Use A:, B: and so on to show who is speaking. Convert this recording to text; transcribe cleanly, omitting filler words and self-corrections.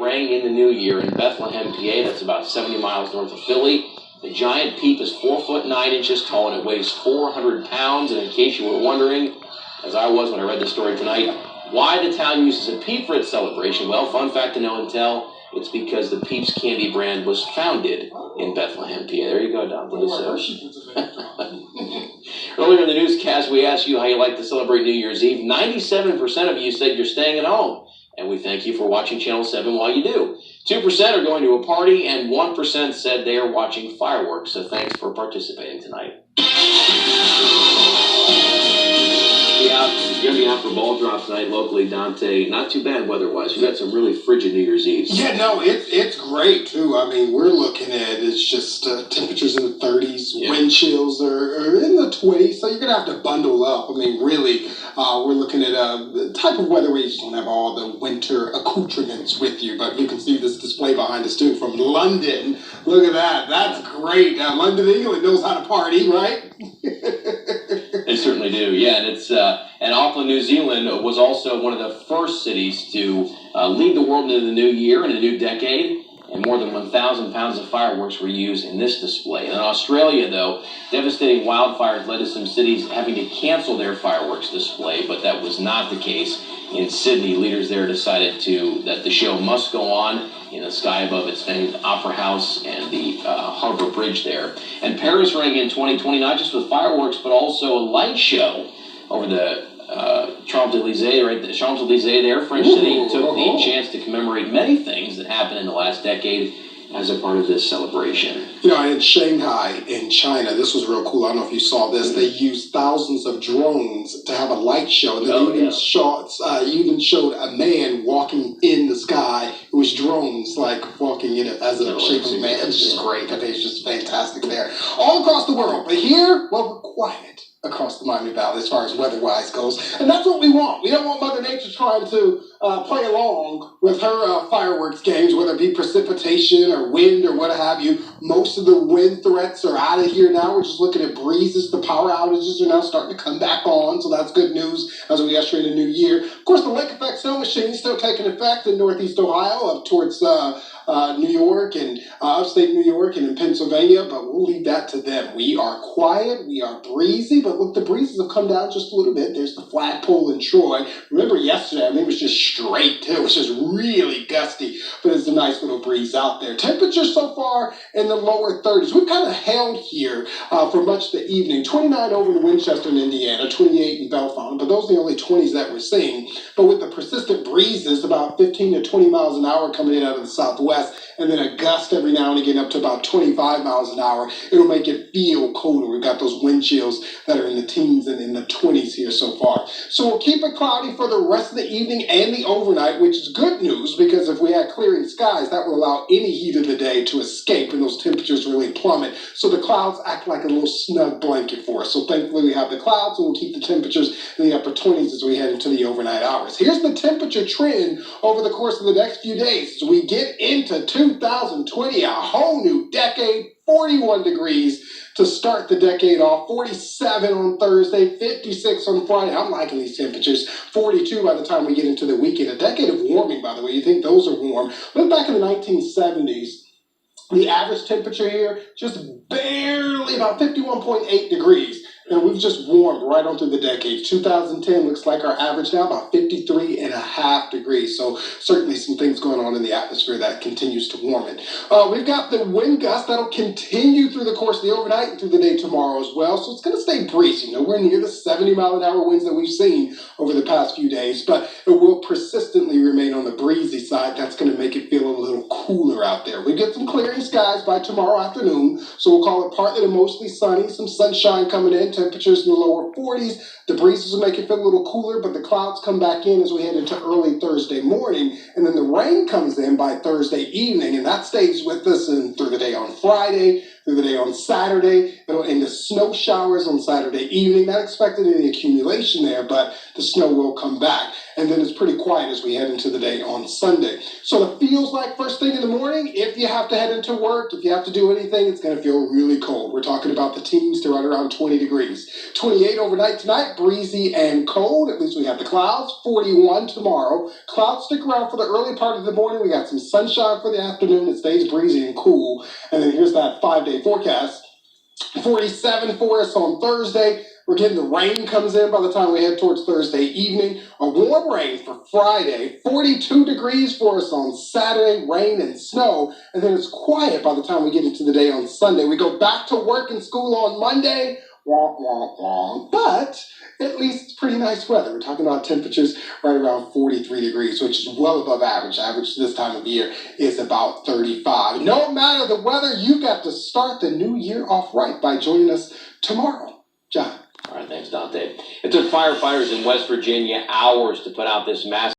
A: rang in the new year in Bethlehem, PA. That's about 70 miles north of Philly. The giant peep is 4 foot 9 inches tall and it weighs 400 pounds. And in case you were wondering, as I was when I read the story tonight, why the town uses a peep for its celebration? Well, fun fact to know and tell, it's because the Peeps candy brand was founded in Bethlehem, PA. There you go, Dontae. Earlier in the newscast, we asked you how you like to celebrate New Year's Eve. 97% of you said you're staying at home. And we thank you for watching Channel 7 while you do. 2% are going to a party, and 1% said they are watching fireworks. So thanks for participating tonight. You're going to be out for ball drop tonight locally, Dontae. Not too bad weather-wise. We've got some really frigid New Year's Eve.
B: Yeah, no, it's great, too. I mean, we're looking at, it's just temperatures in the 30s. Yeah. Wind chills are in the 20s, so you're going to have to bundle up. I mean, really, we're looking at a type of weather where you just don't have all the winter accoutrements with you. But you can see this display behind us, too, from London. Look at that. That's great. London, England knows how to party, right?
A: They certainly do, yeah. And it's and Auckland, New Zealand was also one of the first cities to lead the world into the new year and a new decade. And more than 1,000 pounds of fireworks were used in this display. And in Australia, though, devastating wildfires led to some cities having to cancel their fireworks display, but that was not the case in Sydney. Leaders there decided that the show must go on in the sky above its famed Opera House and the Harbour Bridge there. And Paris rang in 2020 not just with fireworks, but also a light show over the Champs-Élysées, right? The Champs-Élysées there, French city, took the chance to commemorate many things that happened in the last decade as a part of this celebration.
B: You know, in Shanghai, in China, this was real cool. I don't know if you saw this. They used thousands of drones to have a light show. And they even showed a man walking in the sky. It was drones, like, walking in it as a shape of a man. It's just great. I mean, it's just fantastic there. All across the world. But here, well, we're quiet across the Miami Valley as far as weather-wise goes. And that's what we want. We don't want Mother Nature trying to play along with her fireworks games, whether it be precipitation or wind or what have you. Most of the wind threats are out of here now. We're just looking at breezes. The power outages are now starting to come back on, so that's good news as we usher in the new year. Of course, the lake effect snow machine is still taking effect in northeast Ohio up towards New York and upstate New York and in Pennsylvania, but we'll leave that to them. We are quiet, we are breezy, but look, the breezes have come down just a little bit. There's the flagpole in Troy. Remember yesterday, I mean, it was just straight, too. It was just really gusty, but it's a nice little breeze out there. Temperatures so far in the lower 30s. We've kind of held here for much of the evening. 29 over in Winchester in Indiana, 28 in Bellefonte, but those are the only 20s that we're seeing. But with the persistent breezes, about 15 to 20 miles an hour coming in out of the southwest, and then a gust every now and again up to about 25 miles an hour, it'll make it feel colder. We've got those wind chills that are in the teens and in the 20s here so far. So we'll keep it cloudy for the rest of the evening and the overnight, which is good news because if we had clearing skies, that would allow any heat of the day to escape and those temperatures really plummet. So the clouds act like a little snug blanket for us. So thankfully we have the clouds and we'll keep the temperatures in the upper 20s as we head into the overnight hours. Here's the temperature trend over the course of the next few days. As we get into 2020, a whole new decade, 41 degrees to start the decade off, 47 on Thursday, 56 on Friday. I'm liking these temperatures. 42 by the time we get into the weekend. A decade of warming, by the way. You think those are warm. Look back in the 1970s. The average temperature here, just barely about 51.8 degrees. And we've just warmed right on through the decades. 2010 looks like our average now, about 53.5 degrees. So certainly some things going on in the atmosphere that continues to warm it. We've got the wind gust that'll continue through the course of the overnight and through the day tomorrow as well. So it's going to stay breezy. Nowhere near the 70-mile-an-hour winds that we've seen over the past few days. But it will persistently remain on the breezy side. That's going to make it feel a little cooler out there. We get some clearing skies by tomorrow afternoon. So we'll call it partly to mostly sunny. Some sunshine coming in. Temperatures in the lower 40s. The breezes will make it feel a little cooler, but the clouds come back in as we head into early Thursday morning, and then the rain comes in by Thursday evening, and that stays with us and through the day on Friday, through the day on Saturday. It'll end the snow showers on Saturday evening. Not expected any accumulation there, but the snow will come back. and then it's pretty quiet as we head into the day on Sunday. So it feels like first thing in the morning, if you have to head into work, if you have to do anything, it's going to feel really cold. We're talking about the teens to right around 20 degrees. 28 overnight tonight, breezy and cold. At least we have the clouds. 41 tomorrow. Clouds stick around for the early part of the morning. We got some sunshine for the afternoon. It stays breezy and cool. And then here's that 5-day forecast. 47 for us on Thursday. We're getting the rain comes in by the time we head towards Thursday evening. A warm rain for Friday. 42 degrees for us on Saturday, rain and snow. And then it's quiet by the time we get into the day on Sunday. We go back to work and school on Monday. Wonk, wonk, wonk. But at least it's pretty nice weather. We're talking about temperatures right around 43 degrees, which is well above average. Average this time of year is about 35. No matter the weather, you've got to start the new year off right by joining us tomorrow. John.
A: All right, thanks, Dontae. It took firefighters in West Virginia hours to put out this massive